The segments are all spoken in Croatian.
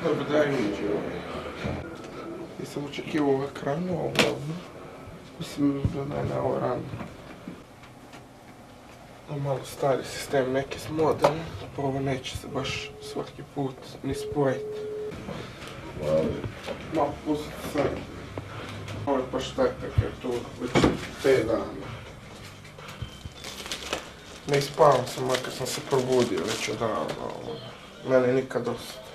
Dobro da uđe ovaj. Nisam očekivao ovaj kranu, uglavnom. Mislim da ne ovo rano. Malo stari sistem, neki su moderni, pa ovo neće se baš svaki put ni spojiti. Malo pustiti sad. Ovo je pa šteta jer tu već 5 dana. Ne ispavam sam, makar sam se probudio već odavno. Mene nikad dosta.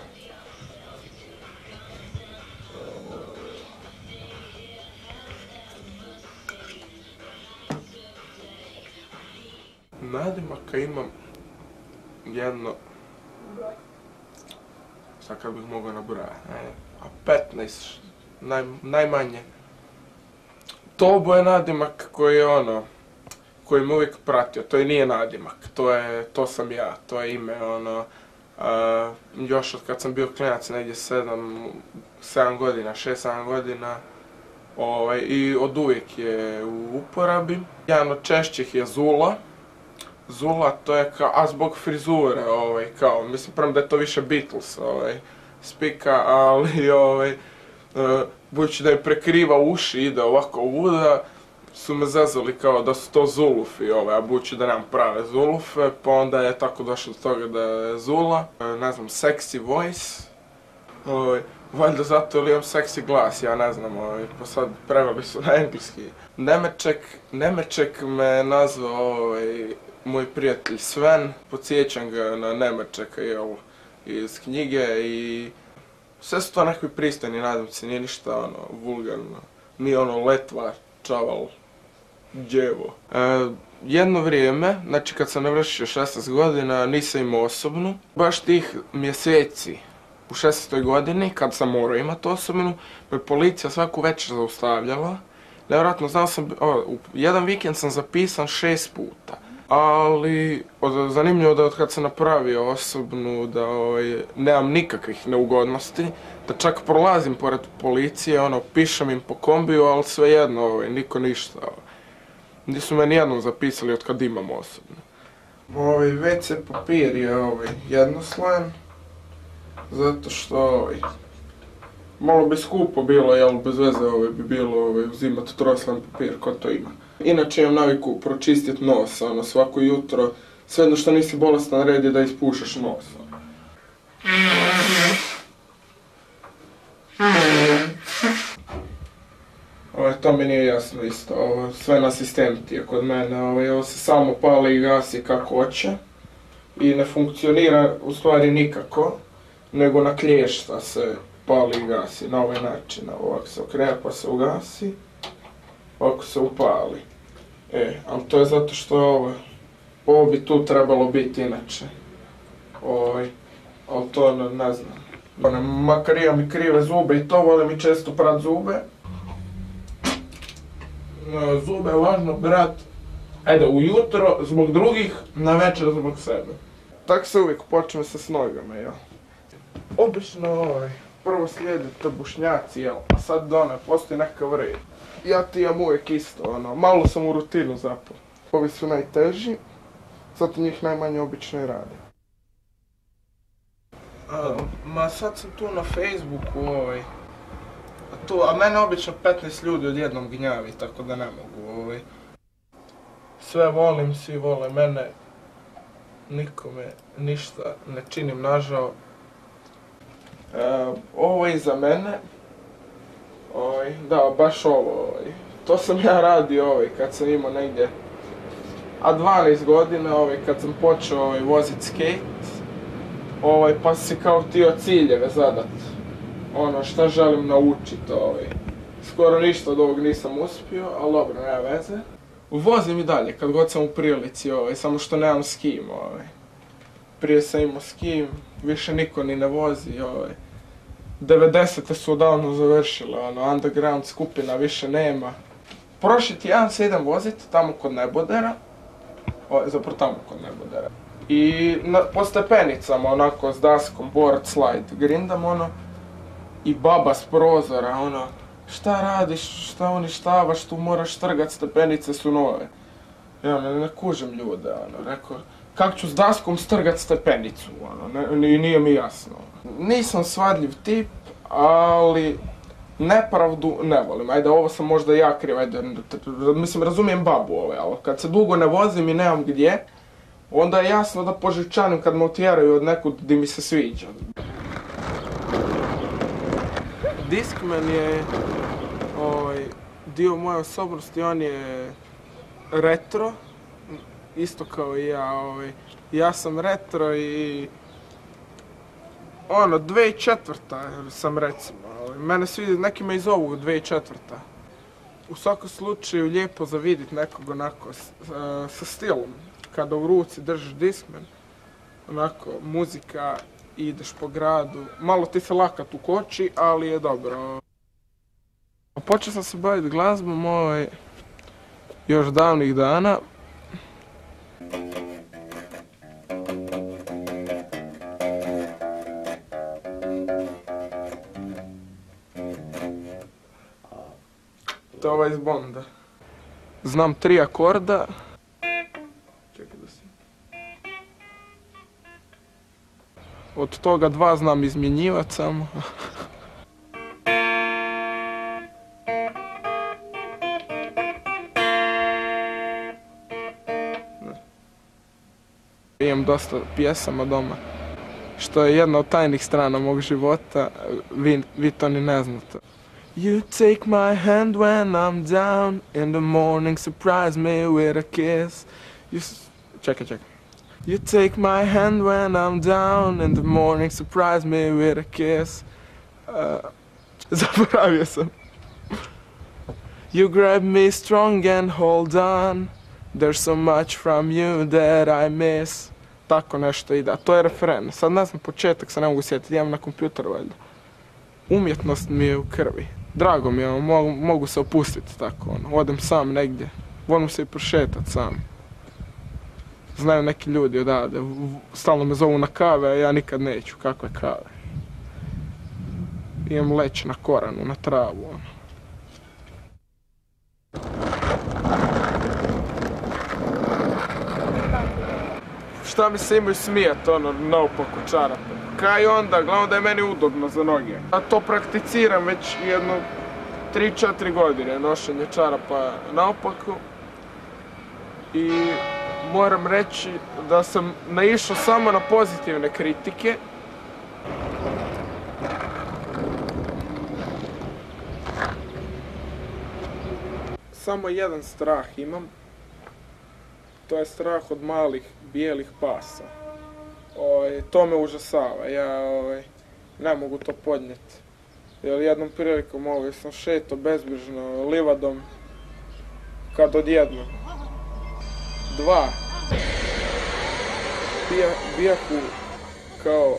Nadimaka imam jedno, sad kad bih mogao nabrojati, a 15, najmanje. Tobo je nadimak koji je ono, koji me uvijek pratio, to i nije nadimak, to sam ja, to je ime ono, još od kad sam bio klinac, negdje 7 godina, 6-7 godina, i od uvijek je u uporabi. Jedan od češćih je Zula. Zula, to je kao, a zbog frizure, kao, mislim, prvo da je to više Beatles, spika, ali, budući da je prekriva uši, ide ovako vuda, su me zezali kao da su to Zulufi, a budući da nemam prave Zulufe, pa onda je tako došlo do toga da je Zula, ne znam, Sexy Voice, valjda zato ili imam seksi glas, ja ne znam, pa sad preveli su na engleski. Nemeček me nazvao, moj prijatelj Sven, podsjećam ga na Nemečeka, iz knjige i sve su to nekakvi pristojni nadimci, nije ništa vulgarno, nije letvar, čaval, djevo. Jedno vrijeme, znači kad sam navršio 16 godina, nisam imao osobnu, baš tih mjeseci u 16. godini, kad sam morao imati osobnu, me policija svaku večer zaustavljala. Nevjerojatno, znao sam, jedan vikend sam zapisan 6 puta. Ali, zanimljivo da od kad sam napravio osobnu, da nemam nikakvih neugodnosti, da čak prolazim pored policije, pišem im po kombiju, ali svejedno, niko ništa. Nisu me nijednom zapisali od kad imam osobnu. WC papir je jednoslojan, zato što malo bi skupo bilo, jel, bez veze bi bilo uzimati troslan papir, ko to ima. Inače imam naviku pročistiti nos, svako jutro, svejedno što nisi bolestan, red je da ispušaš nos. To mi nije jasno isto, sve na asistenti je kod mene, ovo se samo pali i gasi kako hoće i ne funkcionira u stvari nikako, nego na klješta se pali i gasi na ovaj način, ovako se okrene pa se ugasi, ovako se upali. Ali to je zato što ovo bi tu trebalo biti inače, ali to ne znam. Makar imam i krive zube i to, volim i često prat zube. Zube je važno brat, ujutro zbog drugih, na večer zbog sebe. Tako se uvijek počne sa snogama, jel? Obično prvo slijedite Bošnjaci, jel, a sad postoji nekakav red. Ja ti imam uvijek isto, malo sam u rutinu zapao. Ovi su najteži, zato njih najmanje obično i rade. Sad sam tu na Facebooku, a mene obično 15 ljudi odjednom gnjavi, tako da ne mogu, sve volim, svi vole mene, nikome ništa ne činim nažao. Ovo je iza mene, da, baš ovo, to sam ja radio kad sam imao negdje 12 godina, kad sam počeo vozit skate, pa si kao htio ciljeve zadat, šta želim naučiti, skoro ništa od ovog nisam uspio, ali dobro, nema veze. Vozim i dalje kad god sam u prilici, samo što nemam s kim, prije sam imao s kim, više niko ni ne vozi, 90-te su odavno završile, underground skupina više nema. Prošli tjedan se idem voziti tamo kod Nebodera, zapravo tamo kod Nebodera. I po stepenicama, onako, s daskom, board slide, grindam, i baba s prozora, šta radiš, šta uništavaš, tu moraš trgat, stepenice su nove. Ja ne kužim ljude, rekao, kako ću s daskom strgat stepenicu, i nije mi jasno. Nisam svadljiv tip, ali nepravdu ne volim. Ajde, ovo sam možda ja kriv, ajde, mislim, razumijem babu ali kad se dugo ne vozim i nemam gdje, onda je jasno da poživčanim kad me otjeraju od nekud gdje mi se sviđa. Discman je dio moje osobnosti, on je retro, isto kao i ja. Ja sam retro i 2004. sam recimo. Mene svi, neki me i zovu 2004. U svakom slučaju lijepo za vidjeti nekog onako sa stilom. Kada u ruci držiš Discman, onako muzika, ideš po gradu, malo ti se lakat ukoči, ali je dobro. Počeo sam se baviti glazbom još davnih dana. To je iz Bonda. Znam 3 akorda. Čekaj da si. Od toga 2 znam izmjenjivat samo. Imam dosta pjesama doma, što je jedna od tajnih strana mog života, vi to ni ne znate. You take my hand when I'm down, in the morning surprise me with a kiss. Čekaj. You take my hand when I'm down, in the morning surprise me with a kiss. Zaboravio sam. You grab me strong and hold on, there's so much from you that I miss. Tako nešto ide, a to je refren. Sad ne znam početak, se ne mogu sjetiti, imam na kompjuteru valjda. Umjetnost mi je u krvi. Drago mi je, mogu se opustiti tako, odem sam negdje. Volim se i prošetat sam. Znaju neki ljudi odavde, stalno me zovu na kave, a ja nikad neću, kakve kave. Idem leći na koranu, na travu. Šta mi se imaju smijat, naopako čarape. Kaj onda, glavno da je meni udobno za noge. Ja to prakticiram već jedno 3-4 godine, nošenje čarapa naopako. I moram reći da sam naišao samo na pozitivne kritike. Samo jedan strah imam. To je strah od malih bijelih pasa. To me užasava, ja ne mogu to podnijeti. Jer jednom prilikom sam šetao bezbrižno livadom, kad odjednom 2 bijahu kao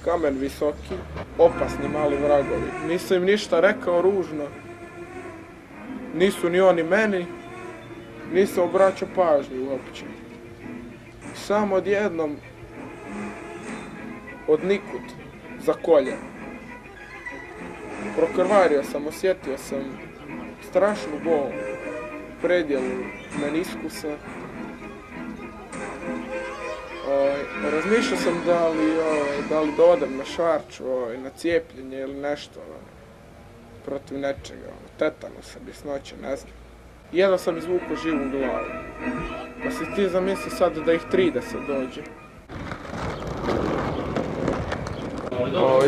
kamen visoki, opasni mali vragovi. Nisam im ništa rekao ružno, nisu ni oni meni, nisam obraćao pažnju uopće. Samo odjednom, od nikud, za koljen. Prokrvario sam, osjetio sam strašnu bol, predjelu meniskusa. Razmišljao sam da li da odem na šarču, na cijepljenje ili nešto protiv nečega, tetanusa, bjesnoće, ne znam. Jedva sam izvukao živu glavu. Pa si ti zamisli sad da ih 30 dođe.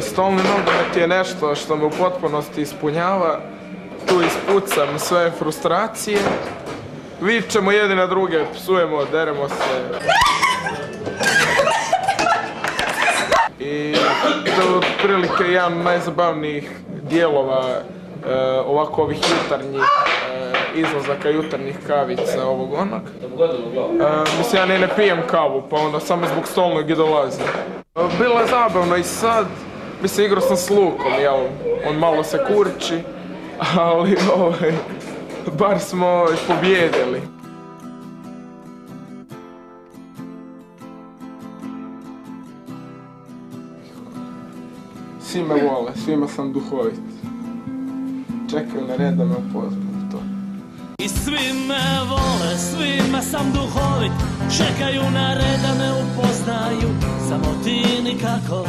Stolni nogomet je nešto što me u potpunosti ispunjava. Tu ispucam sve frustracije. Vičemo jedni na druge, psujemo, deremo se. I to je otprilike jedan od najzabavnijih dijelova ovako ovih jutarnjih izlazaka, jutarnjih kavica ovog onog. Mislim, ja ne pijem kavu, pa onda samo zbog stolnog i dolazim. Bilo je zabavno i sad, mislim, igrao sam s Lukom, jel, on malo se kurči, ali bar smo pobjedili. Svi me vole, svima sam duhovit. Čekaju na red da me upoznam to. I svi me vole, svima sam duhovit. Čekaju na red da me upoznaju, samo ti nikako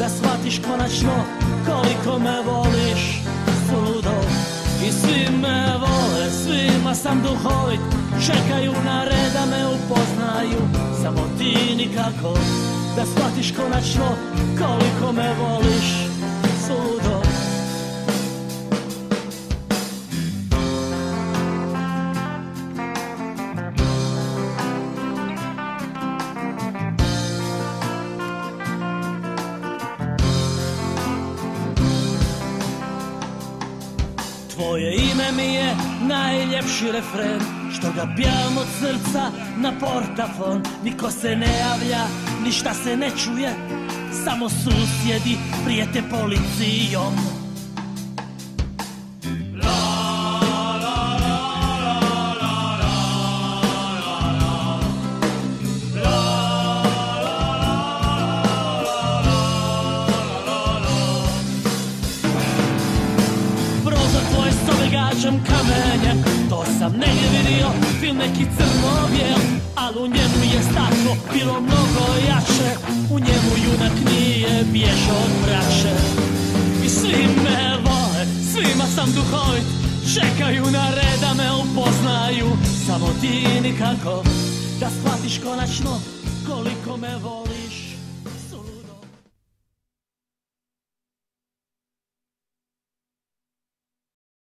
da shvatiš konačno koliko me voliš, suludo. I svi me vole, svima sam duhovit, čekaju na red da me upoznaju, samo ti nikako da shvatiš konačno koliko me voliš, suludo. Tvoje ime mi je najljepši refren, što ga pjevam od srca na portafon. Niko se ne javlja, ništa se ne čuje, samo susjedi prijete policijom. Gađam kamenjem, to sam negdje vidio, film neki crno-bijel, ali u njemu je staklo bilo mnogo jače, u njemu junak nije bježao od braće. I svi me vole, svima sam duhovit, čekaju na red da me upoznaju, samo ti nikako da shvatiš konačno koliko me voli.